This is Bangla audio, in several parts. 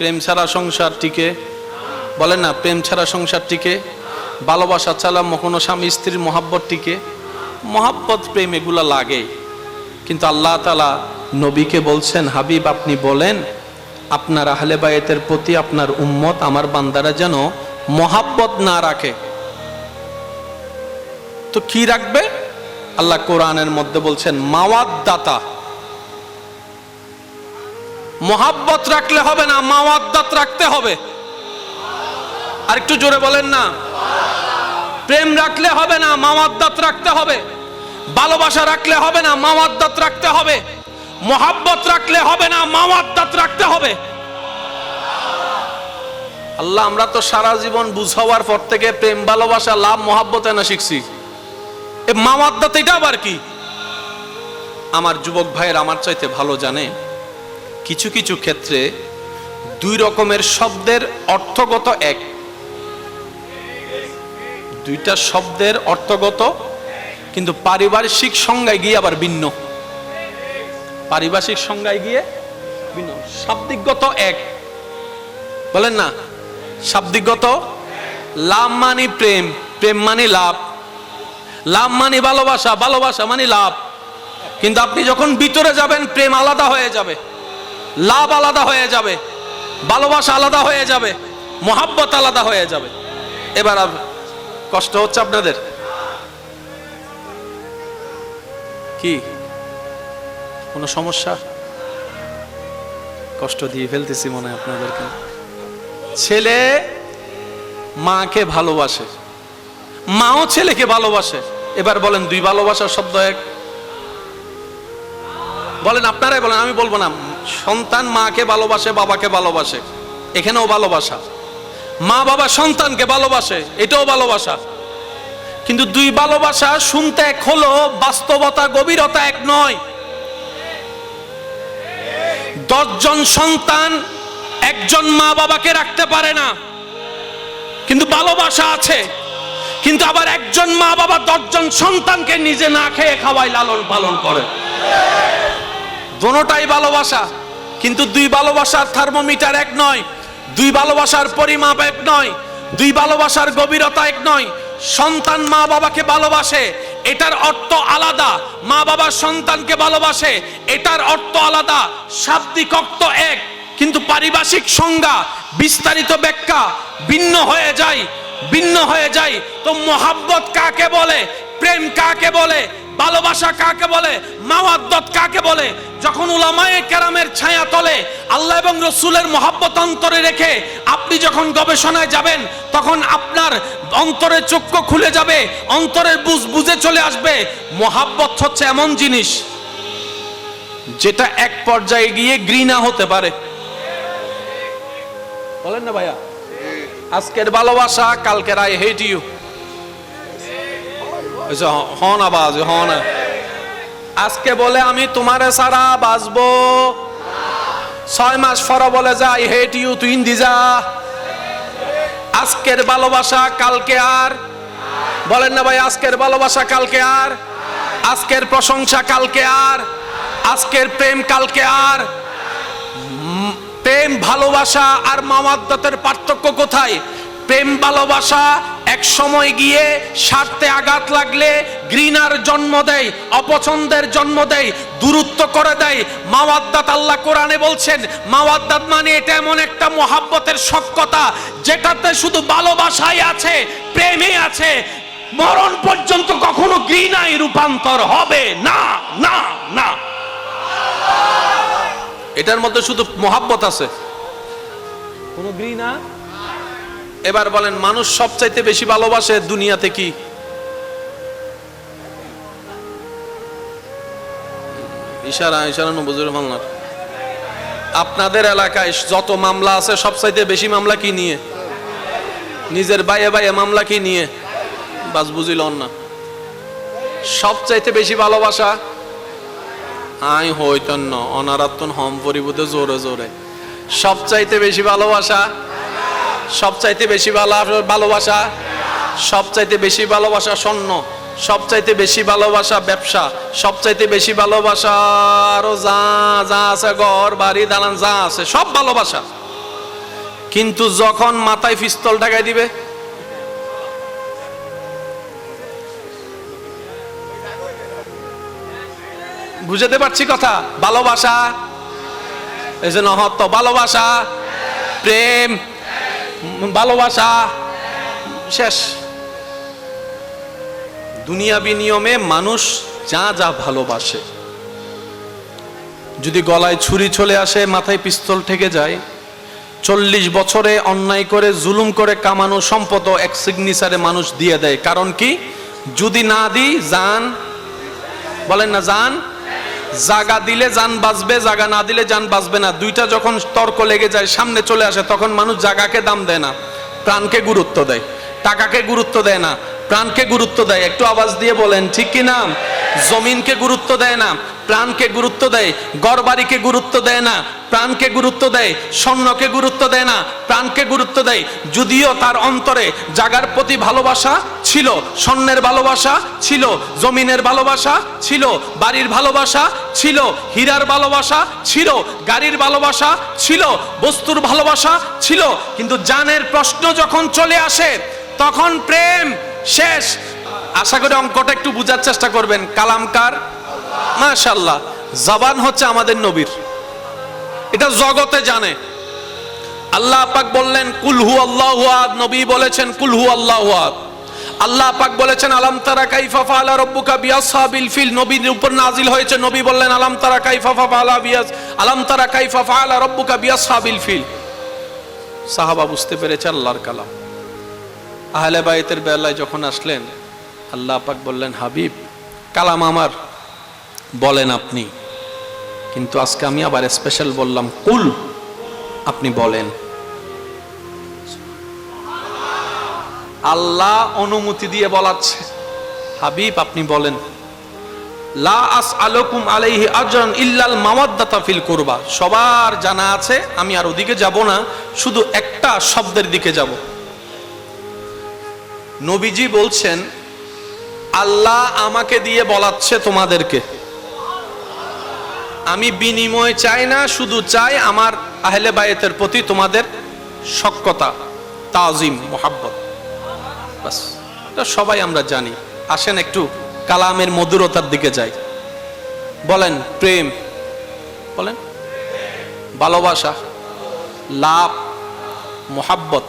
প্রেম ছাড়া সংসার টিকে? বলেন না, প্রেম ছাড়া সংসার টিকে? ভালোবাসা ছাড়া কোনো স্বামী স্ত্রীর মহাব্বত টিকে? মহাব্বত প্রেম এগুলা লাগে, কিন্তু আল্লাহ তাআলা নবীকে বলছেন, হাবিব আপনি বলেন আপনার আহলে বায়তের প্রতি আপনার উম্মত আমার বান্দারা যেন মহাব্বত না রাখে। তো কি রাখবে? আল্লাহ কোরআনের মধ্যে বলছেন মাওয়াদ্দাতা। মহাব্বত রাখলে হবে না, মাওয়াদ্দাত রাখতে হবে। আর একটু জোরে বলেন না। প্রেম রাখলে হবে না, মাওয়াদ্দাত রাখতে হবে। ভালোবাসা রাখলে হবে না, মাওয়াদ্দাত রাখতে হবে। মহাব্বত রাখলে হবে না, মাওয়াদ্দাত রাখতে হবে। আল্লাহ, আমরা তো সারা জীবন বুঝ হওয়ার পর থেকে প্রেম ভালোবাসা লাভ মহাব্বত না শিখছি, এ মাওয়াদ্দাত এটা আবার কি? আমার যুবক ভাইয়ের আমার চাইতে ভালো জানে, কিছু কিছু ক্ষেত্রে দুই রকমের শব্দের অর্থগত এক, দুইটা শব্দের অর্থগত কিন্তু পারিভাষিক সংজ্ঞায় গিয়ে আবার ভিন্ন। পারিভাষিক সংজ্ঞায় গিয়ে ভিন্ন, শাব্দিকগত এক। বলেন না, শাব্দিকগত। লাভ মানি প্রেম, প্রেম মানি লাভ, লাভ মানি ভালোবাসা, ভালোবাসা মানি লাভ। কিন্তু আপনি যখন ভিতরে যাবেন প্রেম আলাদা হয়ে যাবে, লাভ আলাদা হয়ে যাবে, ভালোবাসা আলাদা হয়ে যাবে, মহাব্বত আলাদা হয়ে যাবে। এবার কষ্ট হচ্ছে আপনাদের কি? কোনো সমস্যা? কষ্ট দিয়ে ফেলতেছি মনে হয় আপনাদেরকে। ছেলে মাকে ভালোবাসে, মাও ছেলেকে ভালোবাসে। এবার বলেন দুই ভালোবাসার শব্দ এক? বলেন, আপনারাই বলেন, আমি বলবো না। সন্তান মাকে ভালোবাসে, বাবাকে ভালোবাসে, এখানেও ভালোবাসা। মা বাবা সন্তানকে ভালোবাসে, এটাও ভালোবাসা। কিন্তু দুই ভালোবাসা শুনতে এক হলো, বাস্তবতা গভীরতা এক নয়। 10 জন সন্তান একজন মা বাবাকে রাখতে পারে না, কিন্তু ভালোবাসা আছে। কিন্তু আবার একজন মা বাবা 10 জন সন্তানকে নিজে না খেয়ে খাওয়ায়, লালন পালন করে। দোনোটাই ভালোবাসা, কিন্তু দুই ভালোবাসার থার্মোমিটার এক নয়, দুই ভালোবাসার পরিমাপ এক নয়, দুই ভালোবাসার গভীরতা এক নয়। সন্তান মা বাবাকে ভালোবাসে, এটার অর্থ আলাদা। মা বাবা সন্তানকে ভালোবাসে, এটার অর্থ আলাদা। শাব্দিক অর্থ এক, কিন্তু পারিভাষিক সংজ্ঞা, বিস্তারিত ব্যাখ্যা ভিন্ন হয়ে যায়, ভিন্ন হয়ে যায়। তো মহাব্বত কাকে বলে, প্রেম কাকে বলে, ভালোবাসা কাকে বলে, মাওয়াদ্দাত কাকে বলে? যখন উলামায়ে কেরামের ছায়া তলে আল্লাহ এবং রাসূলের মহব্বত অন্তরে রেখে আপনি যখন গবেষণায় যাবেন, তখন আপনার অন্তরের চক্ষু খুলে যাবে, অন্তরের বুঝে চলে আসবে। মহব্বত হচ্ছে এমন জিনিস যেটা এক পর্যায়ে গিয়ে ঘৃণা হতে পারে। বলেন না ভাইয়া? আজকের ভালোবাসা, কালকের আই হেট ইউ। হন আওয়াজ, হন। আজকে বলে আমি তোমারে ছাড়া বাঁচবো, 6 মাস পরে বলে যা আই হেট ইউ, তুই ইন্দি যা। আজকের ভালোবাসা কালকে আর। বলেন না ভাই? আজকের ভালোবাসা কালকে আর, আজকের প্রশংসা কালকে আর, আজকের প্রেম কালকে আর। প্রেম ভালোবাসা আর মাওয়াদ্দাতের পার্থক্য কোথায়? প্রেম ভালোবাসা এক সময় গিয়ে স্বার্থে আঘাত লাগলে ঘৃণার জন্ম দেয়, অপছন্দের জন্ম দেয়, দূরত্ব করে দেয়। মাওয়াদ্দাত, আল্লাহ কোরআনে বলছেন, মাওয়াদ্দাত মানে এটা এমন একটা মহাব্বতের সখ্যতা যেটাতে শুধু ভালোবাসাই আছে, প্রেমই আছে। মরণ পর্যন্ত কখনো ঘৃণায় রূপান্তর হবে না, না, না। এটার মধ্যে শুধু মহাব্বত আছে, কোনো ঘৃণা। এবার বলেন, মানুষ সবচাইতে বেশি ভালোবাসে দুনিয়াতে কি? ইশারা ইশারা নবুজুর মামলার। আপনাদের এলাকায় যত মামলা আছে সবচাইতে বেশি মামলা কি নিয়ে? নিজের বাইয়ে বাইয়ে মামলা কি নিয়ে? বাস বুঝিল না। সবচাইতে বেশি ভালোবাসা আই হইতন ন অনারাত্তন হম পরিবুতে জোরে জোরে। সবচাইতে বেশি ভালোবাসা, সবচাইতে বেশি ভালোবাসা, সবচাইতে বেশি ভালোবাসা স্বর্ণ, সবচাইতে বেশি ভালোবাসা ব্যবসা, সবচাইতে বেশি ভালোবাসা আরো যা যা আছে, ঘর বাড়ি দালান যা আছে সব ভালোবাসা। কিন্তু যখন মাথায় পিস্তল ঢাকাই দিবে, বুঝাতে পারছি কথা? ভালোবাসা, এই যে নহত্ব, ভালোবাসা, প্রেম, ভালোবাসা শেষ। দুনিয়াবি নিয়মে মানুষ যা যা ভালোবাসে, যদি গলায় ছুরি চলে আসে, মাথায় পিস্তল ঠেকে যায়, 40 বছরে অন্যায় করে জুলুম করে কামানো সম্পদ এক সিগনেচারে মানুষ দিয়ে দেয়। কারণ কি? যদি না দিই জান, বলেন না জান, জাগা দিলে জান বাঁচবে, জাগা না দিলে জান বাঁচবে না। দুইটা যখন তর্ক লেগে যায়, সামনে চলে আসে, তখন মানুষ জাগাকে দাম দেয় না, প্রাণকে গুরুত্ব দেয়। টাকাকে গুরুত্ব দেয় না, প্রাণকে গুরুত্ব দেয়। একটু আওয়াজ দিয়ে বলেন ঠিক কি না? জমিনকে গুরুত্ব দেয় না, প্রাণকে গুরুত্ব দেয়। ঘরবাড়িকে গুরুত্ব দেয় না, প্রাণকে গুরুত্ব দেয়। স্বর্ণকে গুরুত্ব দেয় না, প্রাণকে গুরুত্ব দেয়। যদিও তার অন্তরে জাগার প্রতি ভালোবাসা ছিল, স্বর্ণের ভালোবাসা ছিল, জমিনের ভালোবাসা ছিল, বাড়ির ভালোবাসা ছিল, হীরার ভালোবাসা ছিল, গাড়ির ভালোবাসা ছিল, বস্তুর ভালোবাসা ছিল, কিন্তু জানের প্রশ্ন যখন চলে আসে তখন প্রেম শেষ। আশা করি অঙ্কটা একটু বুঝার চেষ্টা করবেন। কালামকার মাশাআল্লাহ, জবান হচ্ছে আমাদের নবীর, এটা জগতে জানে। আল্লাহ পাক বললেন কুল হু আল্লাহু আহাদ, নবী বলেছেন কুল হু আল্লাহু আহাদ। আল্লাহ পাক বলেছেন আলাম তারা কাইফা ফাআলা রাব্বুকা বিআসহাবিল ফিল, নবীর উপর নাজিল হয়েছে, নবী বললেন আলাম তারা কাইফা ফাআলা রাব্বুকা বিআসহাবিল ফিল। সাহাবা বুঝতে পেরেছে আল্লাহর কালাম। আহলে বাইতের বেলায় যখন আসলেন, আল্লাহ পাক বললেন হাবিব কালাম আমার, বলেন আপনি, কিন্তু আজকে আমি আবার স্পেশাল বললাম কুল, আপনি বলেন। আল্লাহ অনুমতি দিয়ে বলাচ্ছে হাবিব আপনি বলেন। লা আসআলুকুম আলাইহি আজরান ইল্লাল মাওয়াদ্দাতা ফিল কুরবা। সবার জানা আছে, আমি আর ওদিকে যাব না, শুধু একটা শব্দের দিকে যাব। নবীজি বলছেন আল্লাহ আমাকে দিয়ে বলাচ্ছে তোমাদেরকে, আমি বিনিময় চাই না, শুধু চাই আমার আহলে বায়েতের প্রতি তোমাদের সখ্যতা, তাজিম, মোহাব্বত, বাস। এটা সবাই আমরা জানি। আসেন একটু কালামের মধুরতার দিকে যাই। বলেন প্রেম, বলেন ভালোবাসা, লাভ, মোহাব্বত,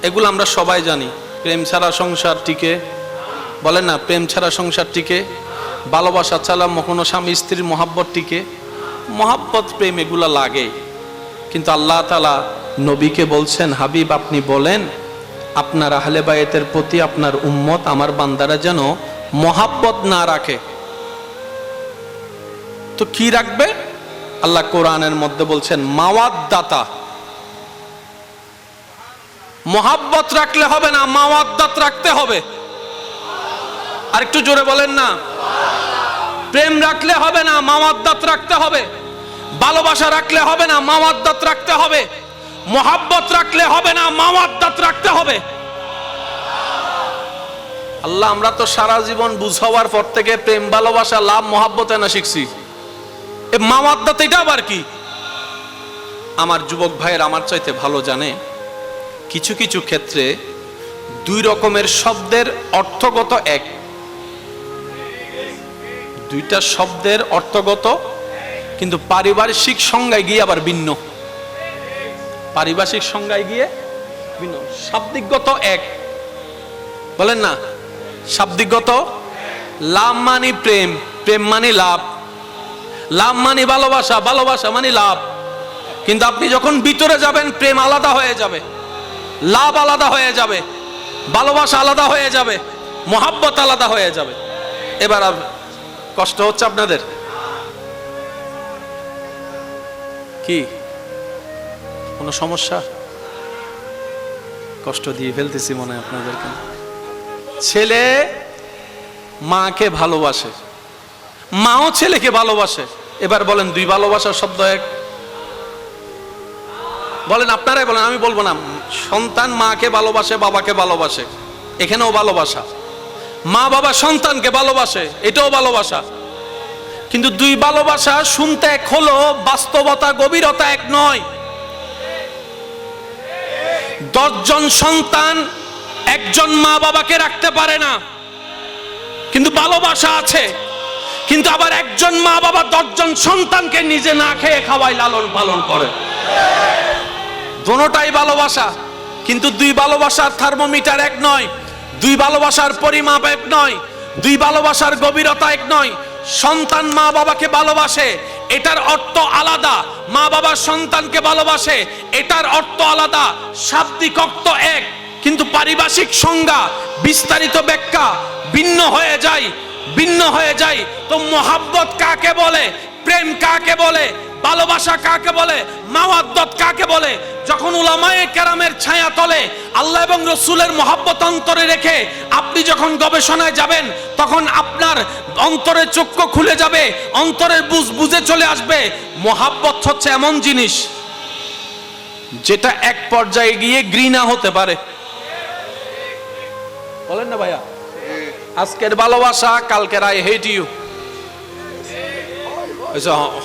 এগুলো আমরা সবাই জানি। প্রেম ছাড়া সংসার টিকে, বলেন না, প্রেম ছাড়া সংসার টিকে, ভালোবাসা ছাড়া কোনো স্বামী স্ত্রীর মোহাব্বত টিকে, মোহাব্বত প্রেম এগুলা লাগে। কিন্তু আল্লাহ তাআলা নবীকে বলছেন হাবিব আপনি বলেন আপনার আহলে বায়েতের প্রতি আপনার উম্মত আমার বান্দারা যেন মোহাব্বত না রাখে। তো কি রাখবে? আল্লাহ কোরআনের মধ্যে বলছেন মাওয়াদ্দাতা। মোহাব্বত রাখলে হবে না, মাওয়াদ্দাত রাখতে হবে। আর একটু জোরে বলেন না। প্রেম রাখলে হবে না, মাওয়াদ্দাত রাখতে হবে। ভালোবাসা রাখলে হবে না, মাওয়াদ্দাত রাখতে হবে। মোহাব্বত রাখলে হবে না, মাওয়াদ্দাত রাখতে হবে। আল্লাহ আমরা তো সারা জীবন বুঝ হওয়ার পর থেকে প্রেম, ভালোবাসা, লাভ, মোহাব্বত না শিখছি, এ মাওয়াদ্দাত এটা আবার কি? আমার যুবক ভাইয়ের আমার চাইতে ভালো জানে, কিছু কিছু ক্ষেত্রে দুই রকমের শব্দের অর্থগত এক, দুইটা শব্দের অর্থগত কিন্তু পারিপার্শ্বিক সংজ্ঞায় গিয়ে আবার ভিন্ন। পারিভাষিক সংজ্ঞায় গিয়ে ভিন্ন। শাব্দিকগত এক, বলেন না, শাব্দিকগত। লাভ মানে প্রেম, প্রেম মানে লাভ, লাভ মানে ভালোবাসা, ভালোবাসা মানে লাভ। কিন্তু আপনি যখন ভিতরে যাবেন প্রেম আলাদা হয়ে যাবে, লাভ আলাদা হয়ে যাবে, ভালোবাসা আলাদা হয়ে যাবে, মোহাব্বত আলাদা হয়ে যাবে। এবার কষ্ট হচ্ছে আপনাদের কি? কোনো সমস্যা? কষ্ট দিয়ে ফেলতেছি মনে হয় আপনাদেরকে। ছেলে মাকে ভালোবাসে, মাও ছেলেকে ভালোবাসে। এবার বলেন দুই ভালোবাসার শব্দ এক? বলেন আপনারাই বলেন, আমি বলবো না। সন্তান মাকে ভালোবাসে, বাবাকে ভালোবাসে, এখানেও ভালোবাসা। মা বাবা সন্তানকে ভালোবাসে, এটাও ভালোবাসা। কিন্তু দুই ভালোবাসা শুনতে এক হলো, বাস্তবতা গভীরতা এক নয়। 10 জন সন্তান একজন মা বাবাকে রাখতে পারে না, কিন্তু ভালোবাসা আছে। কিন্তু আবার একজন মা বাবা 10 জন সন্তানকে নিজে না খেয়ে খাওয়ায়, লালন পালন করে। দোনোটাই ভালোবাসা, কিন্তু দুই ভালোবাসার থার্মোমিটার এক নয়, দুই ভালোবাসার পরিমাপ এক নয়, দুই ভালোবাসার গভীরতা এক নয়। সন্তান মা বাবাকে ভালোবাসে, এটার অর্থ আলাদা। মা বাবা সন্তানকে ভালোবাসে, এটার অর্থ আলাদা। শাব্দিক অর্থ এক, কিন্তু পারিভাষিক সংজ্ঞা, বিস্তারিত ব্যাখ্যা ভিন্ন হয়ে যায়, ভিন্ন হয়ে যায়। তো মোহাব্বত কাকে বলে, প্রেম কাকে বলে, ভালোবাসা কাকে বলে, মাওয়াদ্দত কাকে বলে? যখন উলামায়ে কেরামের ছায়া তলে আল্লাহ এবং রসুলের মহব্বত অন্তরে রেখে আপনি যখন গবেষণায় যাবেন, তখন আপনার অন্তরের চক্ষু খুলে যাবে, অন্তরের বুঝে চলে আসবে। মহব্বত হচ্ছে এমন জিনিস যেটা এক পর্যায়ে গিয়ে ঘৃণা হতে পারে। বলেন না ভাইয়া? আজকের ভালোবাসা, কালকের আই হেট ইউ।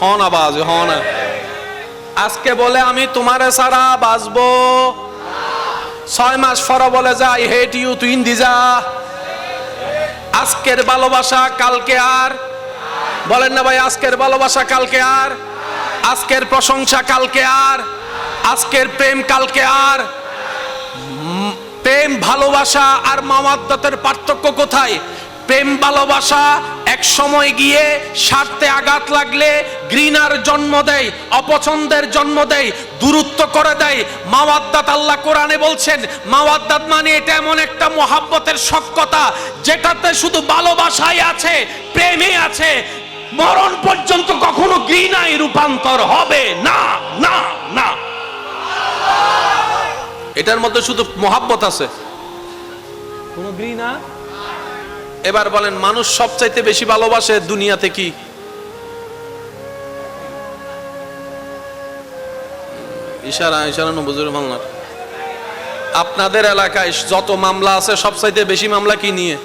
হন আওয়াজ হন। আজকে বলে আমি তোমারে সারা বাঁচবো, 6 মাস পরে বলে যে আই হেট ইউ, তুই ইন্দি যা। আজকের ভালোবাসা কালকে আর, বলেন না ভাই? আজকের ভালোবাসা কালকে আর, আজকের প্রশংসা কালকে আর, আজকের প্রেম কালকে আর। প্রেম ভালোবাসা আর মাওয়াদ্দাতের পার্থক্য কোথায়? প্রেম ভালোবাসা এক সময় গিয়ে স্বার্থে আঘাত লাগলে ঘৃণার জন্ম দেয়, অপছন্দের জন্ম দেয়, দূরত্ব করে দেয়। মাওয়াদ্দাত, আল্লাহ কোরআনে বলছেন, মাওয়াদ্দাত মানে এটা এমন একটা মহাব্বতের সখ্যতা যেটাতে শুধু ভালোবাসাই আছে, প্রেমে আছে, মরণ পর্যন্ত কখনো ঘৃণায় রূপান্তর হবে না, না, না। এটার মধ্যে শুধু মহাব্বত আছে, কোনো ঘৃণা। এবার বলেন, মানুষ সবচাইতে বেশি ভালোবাসে দুনিয়াতে কি? ইশারা ইশারা নবুজুর মামলা। আপনাদের এলাকায় যত মামলা আছে সবচাইতে বেশি মামলা কি নিয়ে?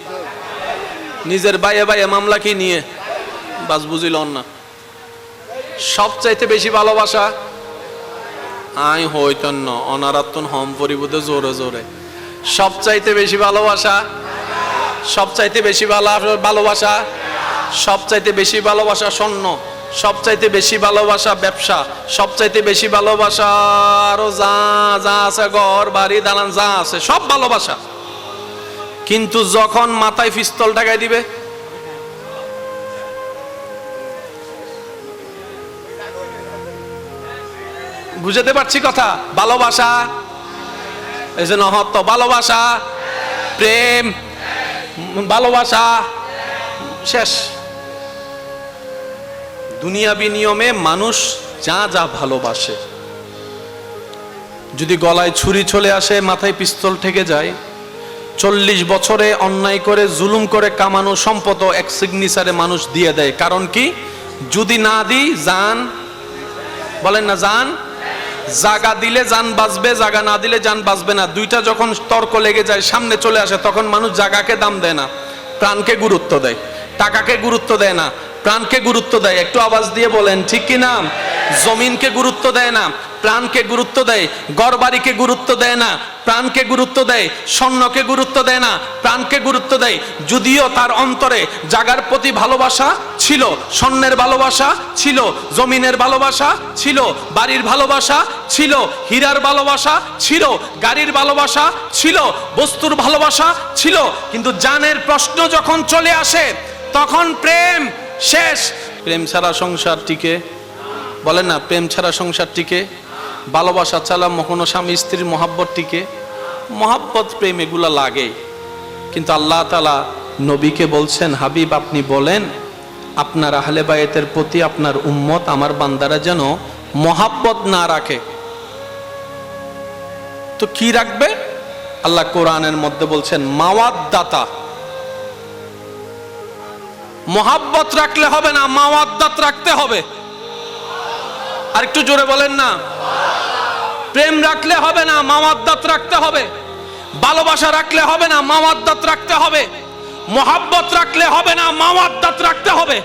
নিজের বাইয়ে বাইয়ে মামলা কি নিয়ে? বাস বুঝিল না। সবচাইতে বেশি ভালোবাসা আই হইতন ন অনারাত্তন হম পরিবুদে জোরে জোরে। সবচাইতে বেশি ভালোবাসা, সবচাইতে বেশি ভালোবাসা, সবচাইতে বেশি ভালোবাসা স্বর্ণ, সবচাইতে বেশি ভালোবাসা ব্যবসা, সবচাইতে বেশি ভালোবাসা আরো যা যা আছে, ঘর বাড়ি দালান যা আছে সব ভালোবাসা। কিন্তু যখন মাথায় পিস্তল ঢাকাই দিবে, বুঝতে পারছি কথা? ভালোবাসা এই যে নহত্ব, ভালোবাসা, প্রেম, ভালোবাসা শেষ। দুনিয়াবি নিয়মে মানুষ যা যা ভালোবাসে, যদি গলায় ছুরি চলে আসে, মাথায় পিস্তল ঠেকে যায়, 40 বছরে অন্যায় করে জুলুম করে কামানো সম্পদ এক সিগনেচারে মানুষ দিয়ে দেয়। কারণ কি? যদি না দিই জান, বলেন না জান, জাগা দিলে জান বাঁচবে, জাগা না দিলে জান বাঁচবে না। দুইটা যখন তর্ক লেগে যায়, সামনে চলে আসে, তখন মানুষ জাগাকে দাম দেয় না, প্রাণকে গুরুত্ব দেয়। টাকাকে গুরুত্ব দেয় না, প্রাণকে গুরুত্ব দেয়। একটু আওয়াজ দিয়ে বলেন ঠিক কি না? জমিনকে গুরুত্ব দেয় না, প্রাণকে গুরুত্ব দেয়। ঘরবাড়িকে গুরুত্ব দেয় না, প্রাণকে গুরুত্ব দেয়। স্বর্ণকে গুরুত্ব দেয় না, প্রাণকে গুরুত্ব দেয়। যদিও তার অন্তরে জাগার প্রতি ভালোবাসা ছিল, স্বর্ণের ভালোবাসা ছিল, জমিনের ভালোবাসা ছিল, বাড়ির ভালোবাসা ছিল, হীরার ভালোবাসা ছিল, গাড়ির ভালোবাসা ছিল, বস্তুর ভালোবাসা ছিল। কিন্তু জানের প্রশ্ন যখন চলে আসে, তখন প্রেম শেষ। প্রেম ছাড়া সংসার টিকে? বলেন না, প্রেম ছাড়া সংসার টিকে? ভালোবাসা ছাড়া কোনো স্বামী স্ত্রীর মহাব্বত টিকে? মহাব্বত প্রেম এগুলা লাগে। কিন্তু আল্লাহ তাআলা নবীকে বলছেন, হাবিব আপনি বলেন আপনার আহলে বায়াতের প্রতি আপনার উম্মত আমার বান্দারা যেন মহাব্বত না রাখে। তো কি রাখবে? আল্লাহ কোরআনের মধ্যে বলছেন মাওয়াদ্দাতা। মহাব্বত রাখলে হবে না, মাওয়াদ্দাত রাখতে হবে। আর একটু জোরে বলেন না। প্রেম রাখলে হবে না, মাওয়াদ্দাত রাখতে হবে। ভালোবাসা রাখলে হবে না, মাওয়াদ্দাত রাখতে হবে। মহাব্বত রাখলে হবে না, মাওয়াদ্দাত রাখতে হবে।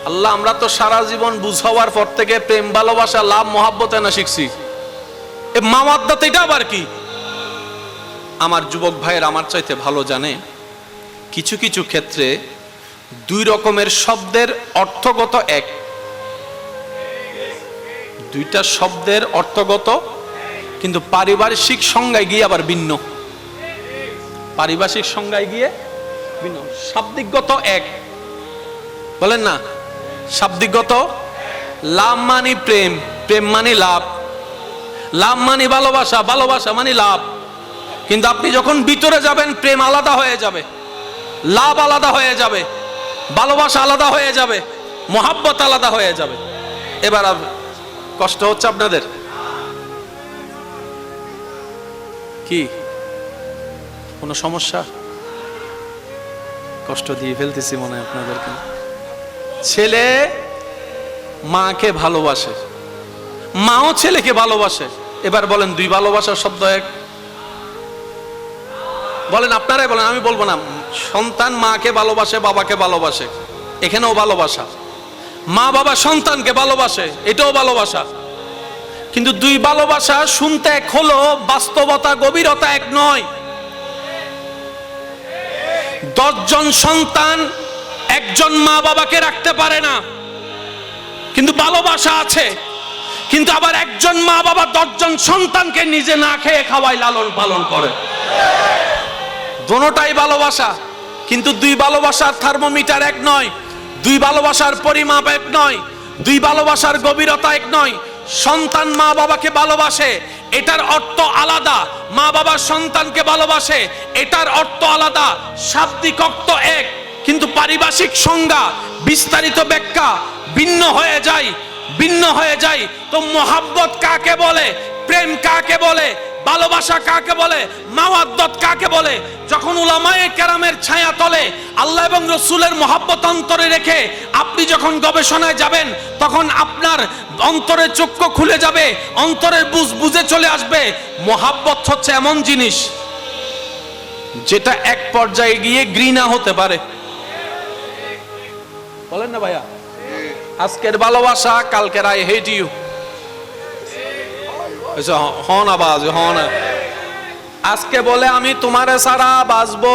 আল্লাহ, আমরা তো সারা জীবন বুঝ হওয়ার পর থেকে প্রেম ভালোবাসা লাভ মহাব্বতে না শিখছি। মাওয়াদ্দাত এটা আবার কি? আমার যুবক ভাইয়ের আমার চাইতে ভালো জানে, কিছু কিছু ক্ষেত্রে দুই রকমের শব্দের অর্থগত এক, দুইটা শব্দের অর্থগত কিন্তু পারিভাষিক সংজ্ঞায় গিয়ে আবার ভিন্ন। পারিভাষিক সংজ্ঞায় গিয়ে ভিন্ন, শাব্দিকগত এক, বলেন না শাব্দিকগত। লাভ মানে প্রেম, প্রেম মানে লাভ, লাভ মানে ভালোবাসা, ভালোবাসা মানে লাভ। কিন্তু আপনি যখন ভিতরে যাবেন প্রেম আলাদা হয়ে যাবে, লাভ আলাদা হয়ে যাবে, ভালোবাসা আলাদা হয়ে যাবে, মোহাব্বত আলাদা হয়ে যাবে। এবার কষ্ট হচ্ছে আপনাদের কি? কোনো সমস্যা? কষ্ট দিয়ে ফেলতেছি মনে হয় আপনাদেরকে। ছেলে মাকে ভালোবাসে, মাও ছেলেকে ভালোবাসে। এবার বলেন দুই ভালোবাসার শব্দ এক? বলেন, আপনারাই বলেন, আমি বলবো না। সন্তান মাকে ভালোবাসে, বাবাকে ভালোবাসে, এখানেও ভালোবাসা। মা বাবা সন্তানকে ভালোবাসে, এটাও ভালোবাসা। কিন্তু দুই ভালোবাসা শুনতে এক হলো, বাস্তবতা গভীরতা এক নয়। 10 জন সন্তান একজন মা বাবাকে রাখতে পারে না, কিন্তু ভালোবাসা আছে। কিন্তু আবার একজন মা বাবা 10 জন সন্তানকে নিজে না খেয়ে খাওয়ায়, লালন পালন করে। দোনোটাই ভালোবাসা, কিন্তু দুই ভালোবাসার থার্মোমিটার এক নয়, দুই ভালোবাসার পরিমাপ এক নয়, দুই ভালোবাসার গভীরতা এক নয়। সন্তান মা বাবাকে ভালোবাসে, এটার অর্থ আলাদা। মা বাবা সন্তানকে ভালোবাসে, এটার অর্থ আলাদা। শাব্দিক অর্থ এক, কিন্তু পারিভাষিক সংজ্ঞা, বিস্তারিত ব্যাখ্যা ভিন্ন হয়ে যায়, ভিন্ন হয়ে যায়। তো মোহাব্বত কাকে বলে, প্রেম কাকে বলে, ভালোবাসা কাকে বলে, মাওয়াদ্দাত কাকে বলে? যখন উলামায়ে কেরামের ছায়া তলে আল্লাহ এবং রাসূলের মহব্বত অন্তরে রেখে আপনি যখন গবেষণায় যাবেন, তখন আপনার অন্তরের চক্ষু খুলে যাবে, অন্তরের বুঝে চলে আসবে। মহব্বত হচ্ছে এমন জিনিস যেটা এক পর্যায়ে গিয়ে ঘৃণা হতে পারে। বলেন না ভাইয়া? আজকের ভালোবাসা, কালকের আই হেট ইউ। হন আওয়াজ, হন। আজকে বলে আমি তোমারে ছাড়া বাঁচবো,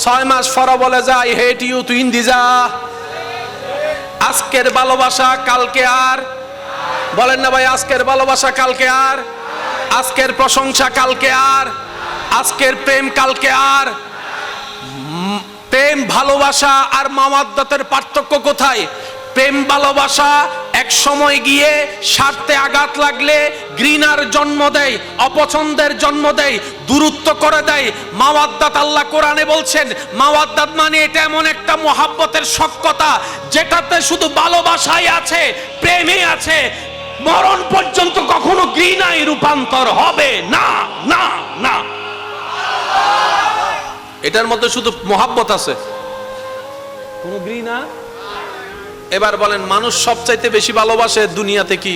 6 মাস পরে বলে যে আই হেট ইউ, তুই ইন্দি যা। আজকের ভালোবাসা কালকে আর, বলেন না ভাই? আজকের ভালোবাসা কালকে আর, আজকের প্রশংসা কালকে আর, আজকের প্রেম কালকে আর। প্রেম ভালোবাসা আর মাওয়াদ্দাতের পার্থক্য কোথায়? প্রেম ভালোবাসা এক সময় গিয়ে স্বার্থে আঘাত লাগলে ঘৃণার জন্ম দেয়, অপছন্দের জন্ম দেয়, দূরত্ব করে দেয়। মাওয়াদ্দাত, আল্লাহ কোরআনে বলছেন, মাওয়াদ্দাত মানে এটা এমন একটা মহাব্বতের সখ্যতা যেটাতে শুধু ভালোবাসাই আছে, প্রেমই আছে, মরণ পর্যন্ত কখনো ঘৃণায় রূপান্তর হবে না, না, না। এটার মধ্যে শুধু মহাব্বত আছে, কোনো ঘৃণা। এবার বলেন, মানুষ সবচাইতে বেশি ভালোবাসে দুনিয়াতে কি?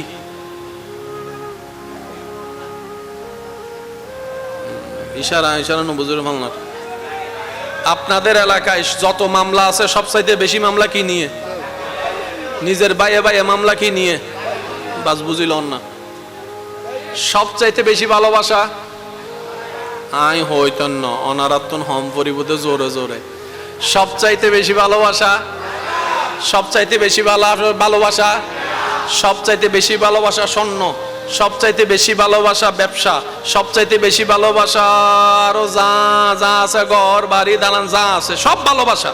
ইশারা ইশারা নবুজুর মামলা। আপনাদের এলাকায় যত মামলা আছে সবচাইতে বেশি মামলা কি নিয়ে? নিজের বাইয়ে বাইয়ে মামলা কি নিয়ে? বাস বুঝিল না। সবচাইতে বেশি ভালোবাসা আই হইতন ন অনারাত্তন হম পরিবুতে জোরে জোরে। সবচাইতে বেশি ভালোবাসা, সবচাইতে বেশি ভালোবাসা, সবচাইতে বেশি ভালোবাসা স্বর্ণ, সবচাইতে বেশি ভালোবাসা ব্যবসা, সবচাইতে বেশি ভালোবাসা আরো যা যা আছে, ঘর বাড়ি দালান যা আছে সব ভালোবাসা।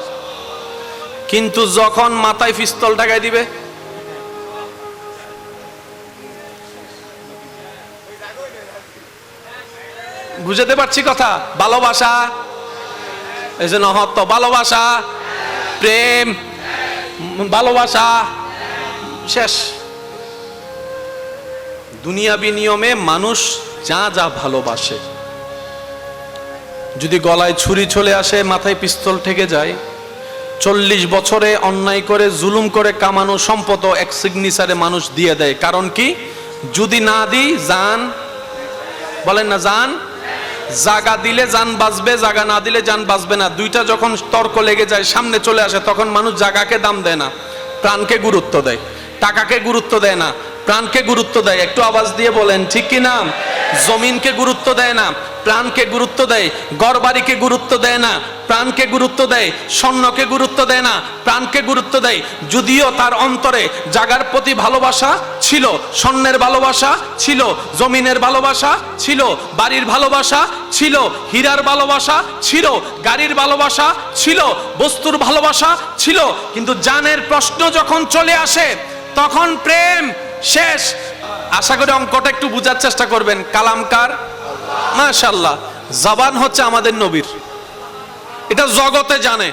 কিন্তু যখন মাথায় পিস্তল ঢাকাই দিবে, বুঝাতে পারছি কথা? ভালোবাসা এই যে নহত্ব, ভালোবাসা, প্রেম, ভালোবাসা শেষ। দুনিয়াবি নিয়মে মানুষ যা যা ভালোবাসে, যদি গলায় ছুরি চলে আসে, মাথায় পিস্তল ঠেকে যায়, 40 বছরে অন্যায় করে জুলুম করে কামানো সম্পদ এক সিগনেচারে মানুষ দিয়ে দেয়। কারণ কি? যদি না দিই জান, বলেন না জান, জাগা দিলে জান বাঁচবে, জাগা না দিলে জান বাঁচবে না। দুইটা যখন তর্ক লেগে যায়, সামনে চলে আসে, তখন মানুষ জাগাকে দাম দেয় না, প্রাণকে গুরুত্ব দেয়, টাকাকে গুরুত্ব দেয় না, প্রাণকে গুরুত্ব দেয়, একটু আওয়াজ দিয়ে বলেন ঠিক কি না? জমিনকে গুরুত্ব দেয় না, প্রাণকে গুরুত্ব দেয়। ঘরবাড়িকে গুরুত্ব দেয় না, প্রাণকে গুরুত্ব দেয়। স্বর্ণকে গুরুত্ব দেয় না, প্রাণকে গুরুত্ব দেয়। যদিও তার অন্তরে জাগার প্রতি ভালোবাসা ছিল, স্বর্ণের ভালোবাসা ছিল, জমিনের ভালোবাসা ছিল, বাড়ির ভালোবাসা ছিল, হীরার ভালোবাসা ছিল, গাড়ির ভালোবাসা ছিল, বস্তুর ভালোবাসা ছিল, কিন্তু জানের প্রশ্ন যখন চলে আসে তখন প্রেম শেষ। আশা করি অঙ্কটা একটু বোঝার চেষ্টা করবেন। কালামকার মাশাআল্লাহ, জবান হচ্ছে আমাদের নবীর, এটা জগতে জানে।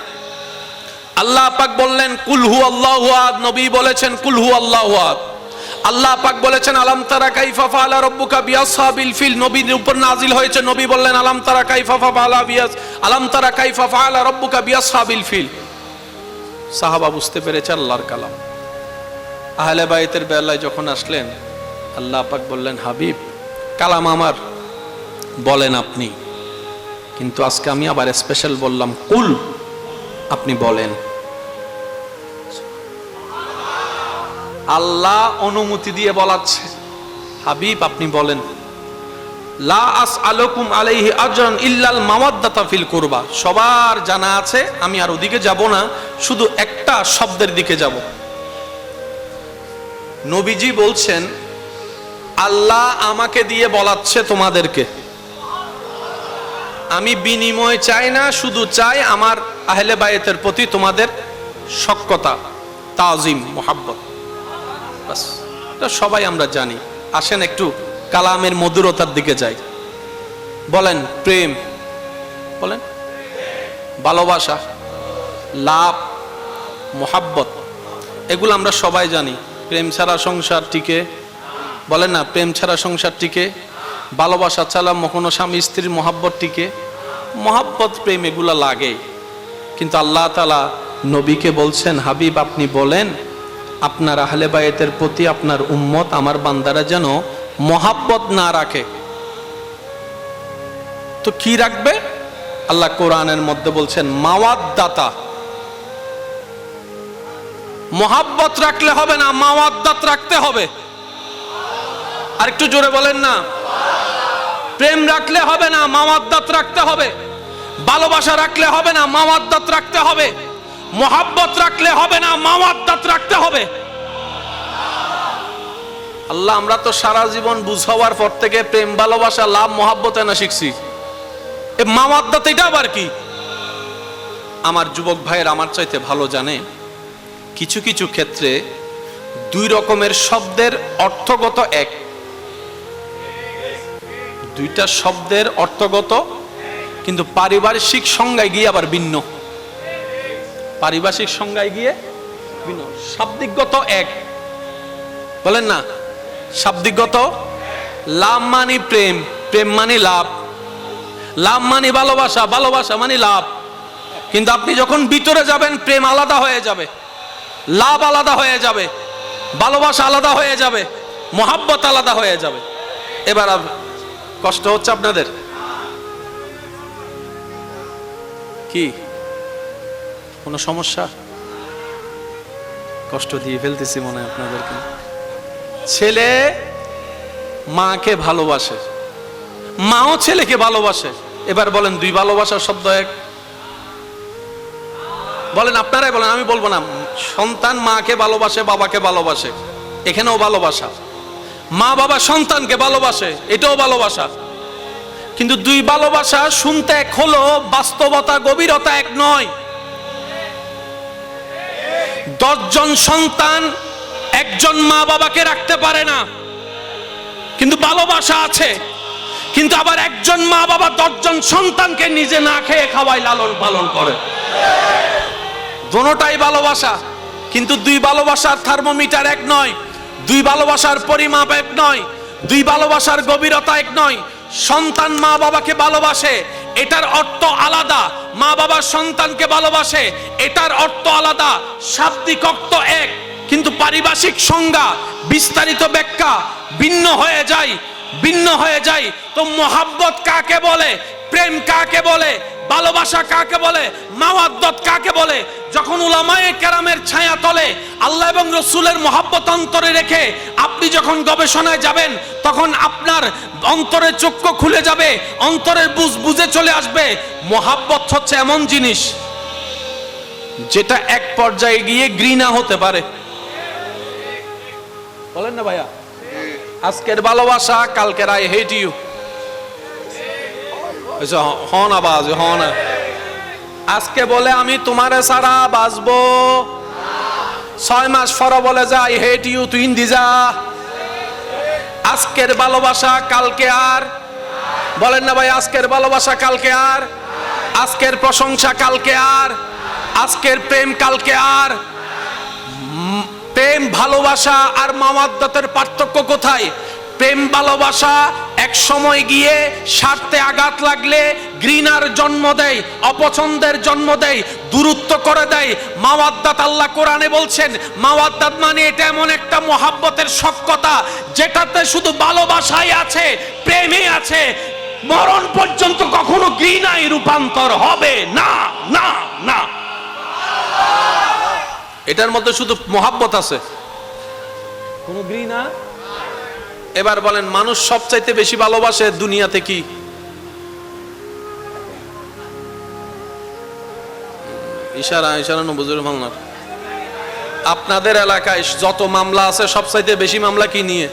আল্লাহ পাক বললেন কুল হু আল্লাহু আহাদ, নবী বলেছেন কুল হু আল্লাহু আহাদ। আল্লাহ পাক বলেছেন আলাম তারা কাইফা ফাআলা রাব্বুকা বিআসহাবিল ফিল, নবীর উপর নাজিল হয়েছে, নবী বললেন আলাম তারা কাইফা ফাআলা রাব্বুকা বিআসহাবিল ফিল। সাহাবা বুঝতে পেরেছে আল্লাহর কালাম। আহলে বাইতের বেলায় যখন আসলেন আল্লাহ পাক বললেন হাবিব কালাম আমার, বলেন আপনি, কিন্তু আজকে আমি আবার স্পেশাল বললাম কুল, আপনি বলেন। আল্লাহ অনুমতি দিয়ে বলাচ্ছে হাবিব আপনি বলেন। লা আসআলুকুম আলাইহি আজরান ইল্লাল মাওয়াদ্দাতা ফিল কুরবা, সবার জানা আছে, আমি আর ওদিকে যাব না, শুধু একটা শব্দের দিকে যাব। নবীজি বলছেন আল্লাহ আমাকে দিয়ে বলাচ্ছে তোমাদেরকে, আমি বিনিময় চাই না, শুধু চাই আমার আহলে বায়েতের প্রতি তোমাদের সখ্যতা, তাজিম, মোহাব্বত, বাস। এটা সবাই আমরা জানি। আসেন একটু কালামের মধুরতার দিকে যাই। বলেন প্রেম, বলেন ভালোবাসা, লাভ, মোহাব্বত, এগুলো আমরা সবাই জানি। প্রেম ছাড়া সংসার টিকে, বলেন না, প্রেম ছাড়া সংসার টিকে, ভালোবাসা ছাড়া কোনো স্বামী স্ত্রীর মোহাব্বত টিকে, মোহাব্বত প্রেম এগুলা লাগে। কিন্তু আল্লাহ তাআলা নবীকে বলছেন হাবিব আপনি বলেন আপনার আহলে বায়েতের প্রতি আপনার উম্মত আমার বান্দারা যেন মোহাব্বত না রাখে। তো কি রাখবে? আল্লাহ কোরআনের মধ্যে বলছেন মাওয়াদ্দাতা। মোহাব্বত রাখলে হবে না, মাওয়াদ্দাত রাখতে হবে। আর একটু জোরে বলেন না। প্রেম রাখলে হবে না, মাওয়াদ্দাত রাখতে হবে। ভালোবাসা রাখলে হবে না, মাওয়াদ্দাত রাখতে হবে। মোহাব্বত রাখলে হবে না, মাওয়াদ্দাত রাখতে হবে। আল্লাহ আমরা তো সারা জীবন বুঝাবার পর থেকে প্রেম, ভালোবাসা, লাভ, মোহাব্বত না শিখছি, এ মাওয়াদ্দাত এটা আবার কি? আমার যুবক ভাইয়ের আমার চাইতে ভালো জানে কিছু কিছু ক্ষেত্রে দুই রকমের শব্দের অর্থগত এক, দুইটা শব্দের অর্থগত কিন্তু পারিভাষিক সংজ্ঞায় গিয়ে আবার ভিন্ন। পারিভাষিক সংজ্ঞায় গিয়ে ভিন্ন, শাব্দিকগত এক, বলেন না শাব্দিকগত। লাভ মানে প্রেম, প্রেম মানে লাভ, লাভ মানে ভালোবাসা, ভালোবাসা মানে লাভ। কিন্তু আপনি যখন ভিতরে যাবেন প্রেম আলাদা হয়ে যাবে, লাভ আলাদা হয়ে যাবে, ভালোবাসা আলাদা হয়ে যাবে, মোহাব্বত আলাদা হয়ে যাবে। এবার কষ্ট হচ্ছে আপনাদের কি? কোনো সমস্যা? কষ্ট দিয়ে ফেলতেছি মনে হয় আপনাদেরকে। ছেলে মাকে ভালোবাসে, মাও ছেলেকে ভালোবাসে। এবার বলেন দুই ভালোবাসার শব্দ এক, বলেন আপনারাই বলেন, আমি বলবো না। সন্তান মাকে ভালোবাসে, বাবাকে ভালোবাসে, এখানেও ভালোবাসা। মা বাবা সন্তানকে ভালোবাসে, এটাও ভালোবাসা। কিন্তু দুই ভালোবাসা শুনতে এক হলো, বাস্তবতা গভীরতা এক নয়। 10 জন সন্তান একজন মা বাবাকে রাখতে পারে না, কিন্তু ভালোবাসা আছে। কিন্তু আবার একজন মা বাবা 10 জন সন্তানকে নিজে না খেয়ে খাওয়ায়, লালন পালন করে। দোনোটাই ভালোবাসা, কিন্তু দুই ভালোবাসার থার্মোমিটার এক নয়, দুই ভালোবাসার পরিমাপ এক নয়, দুই ভালোবাসার গভীরতা এক নয়। সন্তান মা বাবাকে ভালোবাসে, এটার অর্থ আলাদা। মা বাবা সন্তানকে ভালোবাসে, এটার অর্থ আলাদা। শাব্দিক অর্থ এক, কিন্তু পারিভাষিক সংজ্ঞা, বিস্তারিত ব্যাখ্যা ভিন্ন হয়ে যায়, ভিন্ন হয়ে যায়। তো মোহাব্বত কাকে বলে, প্রেম কাকে বলে, ভালোবাসা কাকে বলে, মাওয়াদ্দাত কাকে বলে। যখন উলামায়ে কেরামের ছায়া তলে আল্লাহ এবং রসুলের মহব্বত অন্তরে রেখে আপনি যখন গবেষণায় যাবেন, তখন আপনার অন্তরের চক্ষু খুলে যাবে, অন্তরের বুঝে চলে আসবে। মহব্বত হচ্ছে এমন জিনিস যেটা এক পর্যায়ে গিয়ে ঘৃণা হতে পারে। বলেন না ভাইয়া? আজকের ভালোবাসা কালকের আই হেট ইউ। হন আবাজ হন। আজকে বলে আমি তোমারে সারা বাঁচবো, 6 মাস পরে বলে যে আই হেট ইউ, তুই ইন্দি যা। আজকের ভালোবাসা কালকে আর, বলেন না ভাই? আজকের ভালোবাসা কালকে আর, আজকের প্রশংসা কালকে আর, আজকের প্রেম কালকে আর। প্রেম ভালোবাসা আর মাওয়াদ্দাতের পার্থক্য কোথায়? প্রেম ভালোবাসা এক সময় গিয়ে স্বার্থে আঘাত লাগলে ঘৃণার জন্ম দেয়, অপছন্দের জন্ম দেয়, দূরত্ব করে দেয়। মাওয়াদ্দাত আল্লাহ কোরআনে বলছেন, মাওয়াদ্দাত মানে এটা এমন একটা মহাব্বতের সখ্যতা যেটাতে শুধু ভালোবাসাই আছে, প্রেমই আছে, মরণ পর্যন্ত কখনো ঘৃণায় রূপান্তর হবে না, না, না। এটার মধ্যে শুধু মহাব্বত আছে, কোনো ঘৃণা। এবার বলেন, মানুষ সবচাইতে বেশি ভালোবাসে দুনিয়াতে কি? ইশারা ইশারা নবুজুর মামলা। আপনাদের এলাকায় যত মামলা আছে সবচাইতে বেশি মামলা কি নিয়ে?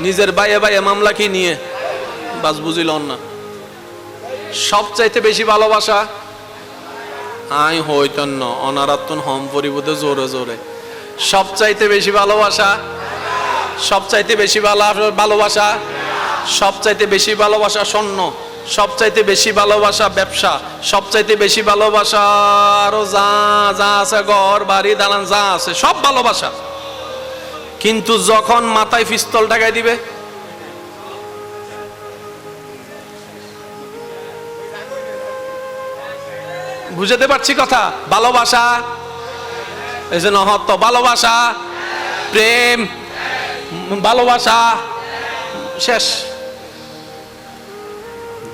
নিজের বাইয়ে বাইয়ে মামলা কি নিয়ে? বাস বুঝিল না। সবচাইতে বেশি ভালোবাসা আই হইতেন না অনারাত্তন হম পরিবোধে জোরে জোরে। সবচাইতে বেশি ভালোবাসা, সবচাইতে বেশি ভালোবাসা, সবচাইতে বেশি ভালোবাসা স্বর্ণ, সবচাইতে বেশি ভালোবাসা ব্যবসা, সবচাইতে বেশি ভালোবাসা আরো যা যা আছে, ঘর বাড়ি দালান যা আছে সব ভালোবাসা। কিন্তু যখন মাথায় পিস্তল ঢাকাই দিবে, বুঝতে পারছি কথা? ভালোবাসা এই যে নহত্ব, ভালোবাসা, প্রেম, ভালোবাসা শেষ।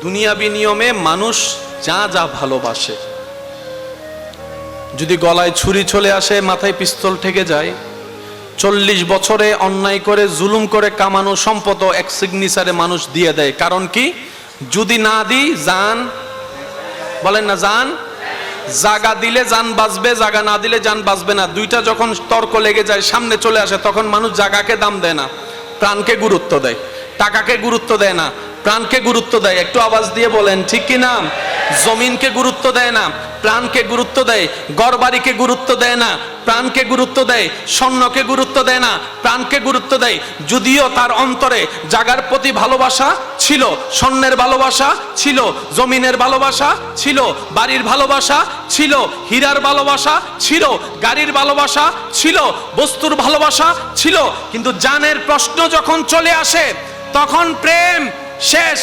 দুনিয়াবি নিয়মে মানুষ যা যা ভালোবাসে, যদি গলায় ছুরি চলে আসে, মাথায় পিস্তল ঠেকে যায়, 40 বছরে অন্যায় করে জুলুম করে কামানো সম্পদ এক সিগনেচারে মানুষ দিয়ে দেয়। কারণ কি? যদি না দিই জান, বলেন না জান, জাগা দিলে জান বাঁচবে, জাগা না দিলে জান বাঁচবে না। দুইটা যখন তর্ক লেগে যায়, সামনে চলে আসে, তখন মানুষ জাগাকে দাম দেয় না, প্রাণকে গুরুত্ব দেয়। টাকাকে গুরুত্ব দেয় না, প্রাণকে গুরুত্ব দেয়। একটু আওয়াজ দিয়ে বলেন ঠিক কি না? জমিনকে গুরুত্ব দেয় না, প্রাণকে গুরুত্ব দেয়। ঘরবাড়িকে গুরুত্ব দেয় না, প্রাণকে গুরুত্ব দেয়। স্বর্ণকে গুরুত্ব দেয় না, প্রাণকে গুরুত্ব দেয়। যদিও তার অন্তরে জাগার প্রতি ভালোবাসা ছিল, স্বর্ণের ভালোবাসা ছিল, জমিনের ভালোবাসা ছিল, বাড়ির ভালোবাসা ছিল, হীরার ভালোবাসা ছিল, গাড়ির ভালোবাসা ছিল, বস্তুর ভালোবাসা ছিল, কিন্তু জানের প্রশ্ন যখন চলে আসে তখন প্রেম শেষ।